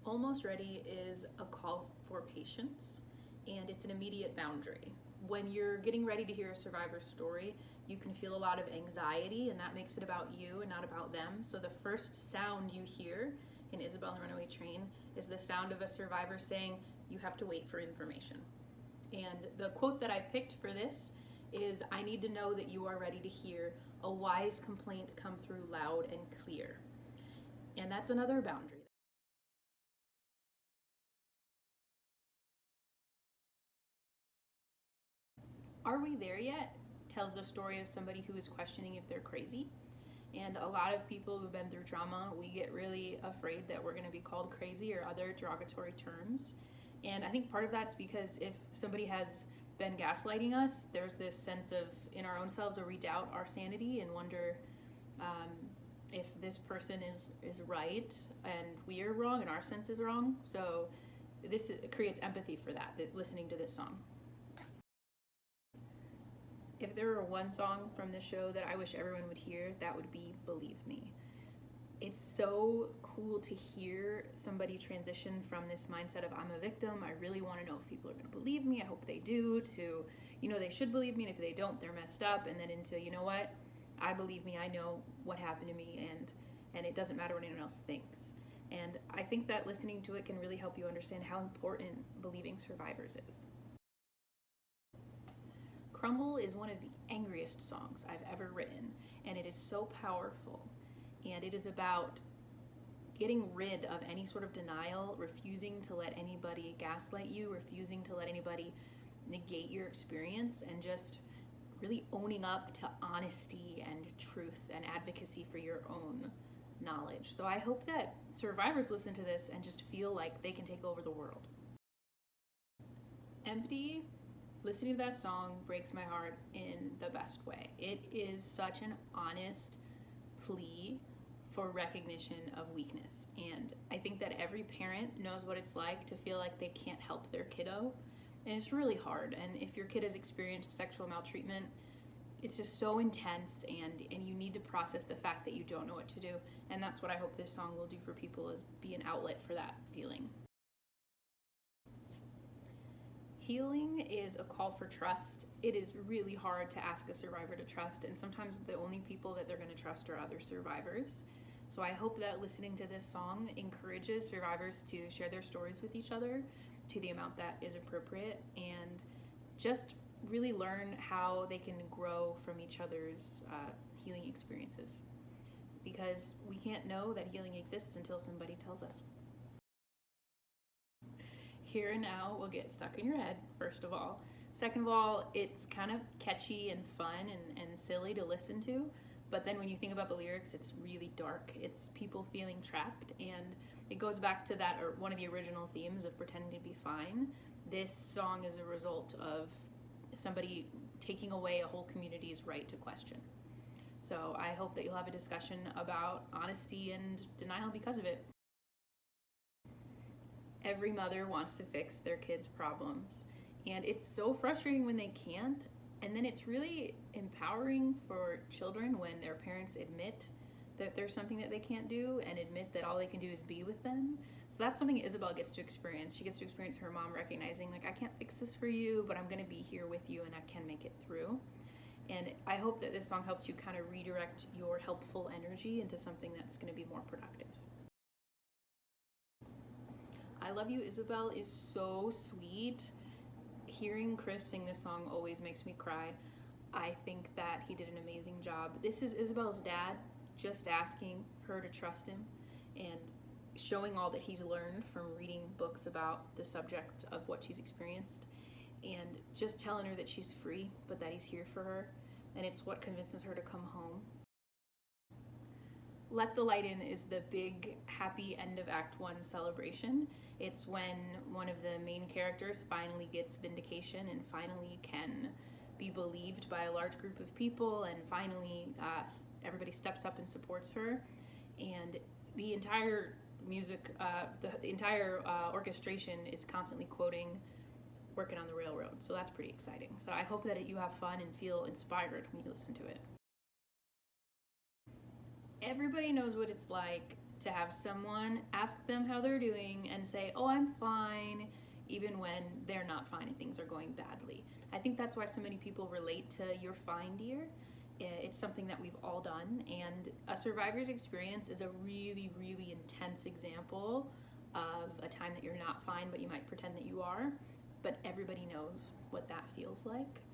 Almost ready is a call for patience, and it's an immediate boundary. When you're getting ready to hear a survivor's story, you can feel a lot of anxiety, and that makes it about you and not about them. So the first sound you hear in Isabel and the Runaway Train is the sound of a survivor saying, "You have to wait for information." And the quote that I picked for this is, "I need to know that you are ready to hear a wise complaint come through loud and clear." And that's another boundary. Are We There Yet tells the story of somebody who is questioning if they're crazy. And a lot of people who've been through trauma, we get really afraid that we're going to be called crazy or other derogatory terms. And I think part of that's because if somebody has been gaslighting us, there's this sense of, in our own selves, where we doubt our sanity and wonder if this person is right and we are wrong and our sense is wrong. So this creates empathy for that, listening to this song. If there were one song from this show that I wish everyone would hear, that would be Believe Me. It's so cool to hear somebody transition from this mindset of, I'm a victim, I really want to know if people are going to believe me, I hope they do, to, they should believe me, and if they don't, they're messed up, and then into, you know what, I believe me, I know what happened to me, and it doesn't matter what anyone else thinks. And I think that listening to it can really help you understand how important believing survivors is. Crumble is one of the angriest songs I've ever written, and it is so powerful. And it is about getting rid of any sort of denial, refusing to let anybody gaslight you, refusing to let anybody negate your experience, and just really owning up to honesty and truth and advocacy for your own knowledge. So I hope that survivors listen to this and just feel like they can take over the world. Empty, listening to that song breaks my heart in the best way. It is such an honest plea for recognition of weakness. And I think that every parent knows what it's like to feel like they can't help their kiddo. And it's really hard. And if your kid has experienced sexual maltreatment, it's just so intense, and you need to process the fact that you don't know what to do. And that's what I hope this song will do for people, is be an outlet for that feeling. Healing is a call for trust. It is really hard to ask a survivor to trust, and sometimes the only people that they're going to trust are other survivors. So I hope that listening to this song encourages survivors to share their stories with each other to the amount that is appropriate, and just really learn how they can grow from each other's healing experiences. Because we can't know that healing exists until somebody tells us. Here and Now will get stuck in your head, first of all. Second of all, it's kind of catchy and fun and silly to listen to, but then when you think about the lyrics, it's really dark. It's people feeling trapped, and it goes back to that, or one of the original themes of pretending to be fine. This song is a result of somebody taking away a whole community's right to question. So I hope that you'll have a discussion about honesty and denial because of it. Every mother wants to fix their kids' problems, and it's so frustrating when they can't, and then it's really empowering for children when their parents admit that there's something that they can't do and admit that all they can do is be with them. So that's something Isabel gets to experience. She gets to experience her mom recognizing, like, I can't fix this for you, but I'm going to be here with you and I can make it through. And I hope that this song helps you kind of redirect your helpful energy into something that's going to be more productive. I Love You, Isabel is so sweet. Hearing Chris sing this song always makes me cry. I think that he did an amazing job. This is Isabel's dad just asking her to trust him and showing all that he's learned from reading books about the subject of what she's experienced, and just telling her that she's free, but that he's here for her, and it's what convinces her to come home. Let the Light In is the big happy end of Act 1 celebration. It's when one of the main characters finally gets vindication and finally can be believed by a large group of people, and finally everybody steps up and supports her. And the entire music, the entire orchestration is constantly quoting Working on the Railroad, so that's pretty exciting. So I hope that you have fun and feel inspired when you listen to it. Everybody knows what it's like to have someone ask them how they're doing and say, oh, I'm fine, even when they're not fine and things are going badly. I think that's why so many people relate to You're Fine, Dear. It's something that we've all done, and a survivor's experience is a really, really intense example of a time that you're not fine, but you might pretend that you are. But everybody knows what that feels like.